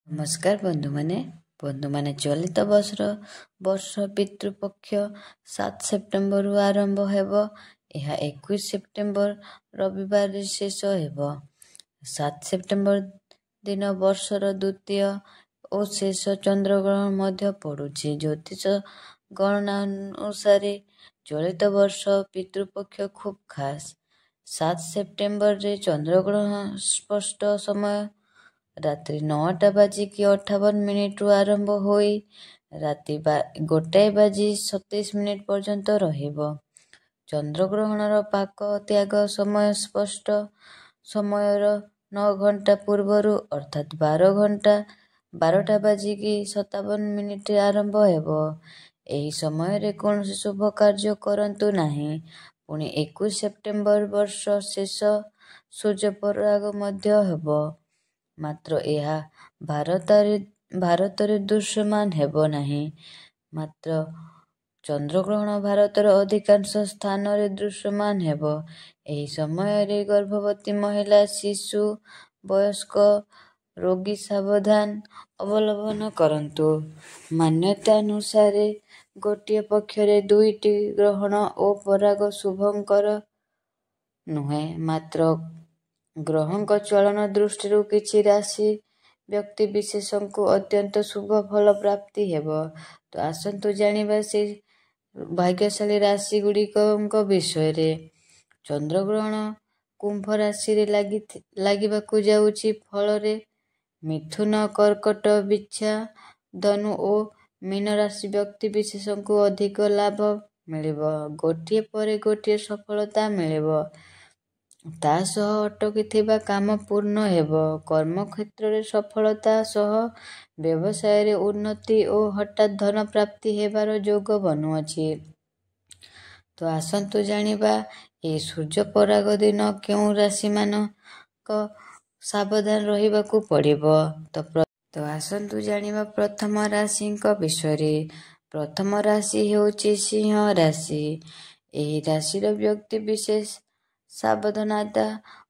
नमस्कार बंधु माने चलित वर्ष पितृपक्ष 7 सेप्टेम्बर आरंभ हेबो। यह 21 सेप्टेम्बर रविवार शेष हेबो। 7 सेप्टेम्बर दिन वर्षर द्वितीय और शेष चंद्रग्रहण मध्य पड़ुछि। ज्योतिष गणना अनुसार चलित वर्ष पितृपक्ष खूब खास। 7 सेप्टेम्बर रे चंद्रग्रहण स्पष्ट समय रात्रि 9टा बाजिकी 58 रु आरंभ होई राति 1 बाजी 27 मिनिट पर्यंत रहिबो। चंद्रग्रहणर पाक त्याग समय स्पष्ट समयर 9 घंटा पूर्वरु अर्थात 12टा बाजिकी 57 मिनिट आरंभ हेबो। एही समय कौनसी शुभ कार्य करंतु नाही। पुणी 21 सेप्टेम्बर वर्ष शेष सूर्यपराग मध्य हेबो। मात्र यह भारतरे दृश्यमान हेबो नाही। मात्र चंद्रग्रहण भारतर अधिकांश स्थान रे दृश्यमान हेबो। एही समय गर्भवती महिला शिशु वयस्क रोगी सावधान अवलंबन करंतु। मान्यता अनुसार गोटिए पक्षरे 2टी ग्रहण ओ पराग शुभंकर नुहे। मात्र ग्रहଙ୍କ चलन दृष्टि किछि राशि व्यक्ति विशेषଙ୍କୁ अत्यंत शुभ फल प्राप्ति हेबो। तो आसंतु जानिबा से भाग्यशाली राशि गुड़िक विषय रे। चंद्रग्रहण कुंभ राशि रे लागिबाकु जाउछि। फल रे मिथुन कर्कट बिच्छा धनु ओ मीन राशि व्यक्ति विशेषଙ୍କୁ अधिक लाभ मिलिबो। गोटिए परे गोटिए सफलता मिलिबो। ता सह अटकी काम पूर्ण हेबो। कर्म क्षेत्र रे सफलता सह व्यवसाय रे उन्नति ओ हठात धन प्राप्ति हेबार योग बनुअछि। तो आसंतु जानिबा ए सूर्य पराग दिन केउ राशि मानक सावधान रहिबाकु पड़िबो। तो आसंतु जानिबा प्रथम राशि विषय रे। प्रथम राशि हेउछि सिंह राशि। एही राशि रो व्यक्ति विशेष सावधानता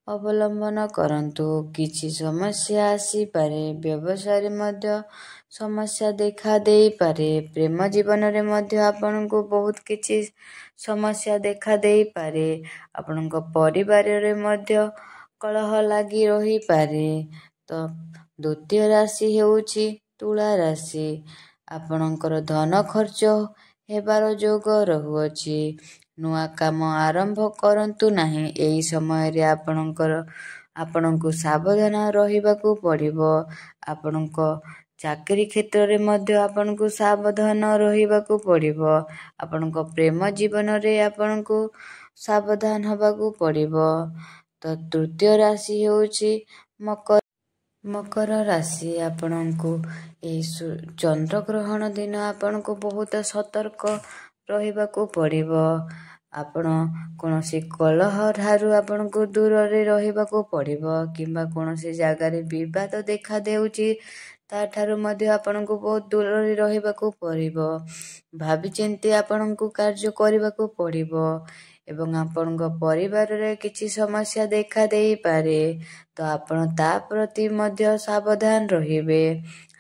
अवलंबन करंतु। किछि समस्या आसी पारे। व्यवसाय रे मध्य समस्या देखा देई पारे। प्रेम जीवन रे मध्य आपनको बहुत किछि समस्या देखा देई पारे। आपनको परिवार रे मध्य कलह लागी रही पारे। तो द्वितीय राशि हेउछि तुला राशि। आपनकर धन खर्च हेबार योग रहुअछि। नुआ काम आरंभ करंतु नाही। एही समय रे आपनको सावधान रहिबाकु पड़िबो। आपनको चाकरी क्षेत्र रे मध्य आपनको सावधान रहिबाकु पड़िबो। आपनको प्रेम जीवन रे आपनको सावधान हबाकु पड़िबो। तो तृतीय राशि हेउछि मकर राशि। आपनको ए चंद्रग्रहण दिन आपनको बहुत सतर्क रहिबाकु पड़िबो। आपण कोनोसी कलह ठारू आपनको दूर रे रहिबाकु पड़िबो। किंबा कोनोसी जागा रे विवाद देखा देउछि ता ठारू मध्य आपनको बहुत दूर रे रहिबाकु पड़िबो। भाबी चिंती आपनको कार्य करिबाकु पड़िबो। एवं आपनको परिवार रे किछि समस्या देखा देई पारे। तो आपण ता प्रति मध्य सावधान रहिबे।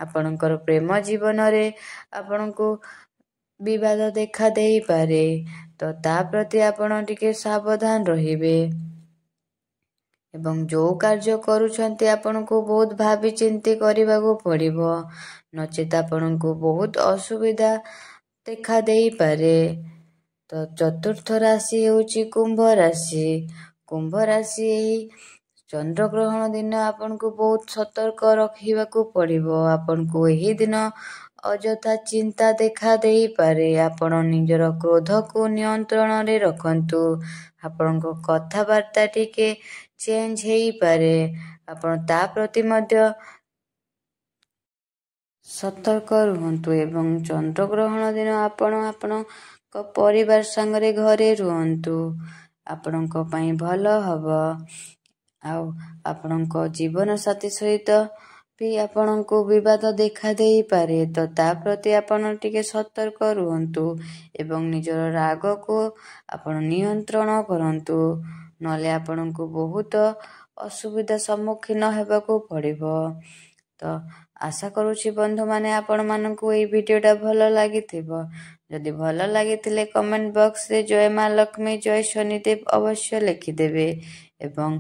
आपनकर प्रेम जीवन रे आपनको विवाद देखा देई पारे। तो ता प्रति आपण टिके सावधान रहिबे। एवं जो कार्य करूछंती आपनको बहुत भाबी चिंती करिबाकु पड़िबो। नचेत आपनको बहुत असुविधा देखा देई पारे। तो चतुर्थ राशि हेउछि कुंभ राशि। कुंभ राशि एही चंद्रग्रहण दिन आपनको बहुत सतर्क रखिबाकु पड़िबो। आपनको एही दिन अजथा चिंता देखा देई पारे। आपण निजर क्रोध को नियंत्रण रे रखंतु। आपनको कथावार्ता टिके चेंज हेई पारे। आपण ता प्रति मध्य सतर्क रुहंतु। एवं चंद्रग्रहण दिन आपण परिवार संगरे घरे रुहंतु। आपनको पई भलो हबो। आपनको जीवन साथी सहित भी आपनको विवाद देखा देई पारे। तो ता प्रति आपण टिके सतर्क रुहंतु। एवं निजर राग को आपण नियंत्रण करंतु। नले आपनको बहुत असुविधा सम्मुखीन हेबाकु पड़िबो। ତ ଆଶା କରୁଛି ବନ୍ଧୁମାନେ ଆପଣମାନଙ୍କୁ ଏଇ ଭିଡ଼ିଓଟା ଭଲ ଲାଗିଥିବ। ଯଦି ଭଲ ଲାଗିଥିଲେ କମେଣ୍ଟ ବକ୍ସରେ ଜୟ ମା ଲକ୍ଷ୍ମୀ ଜୟ ଶନିଦେବ ଅବଶ୍ୟ ଲେଖିଦେବେ ଏବଂ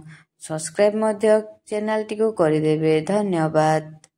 ସବସ୍କ୍ରାଇବ୍ ମଧ୍ୟ ଚ୍ୟାନେଲଟିକୁ କରିଦେବେ। ଧନ୍ୟବାଦ।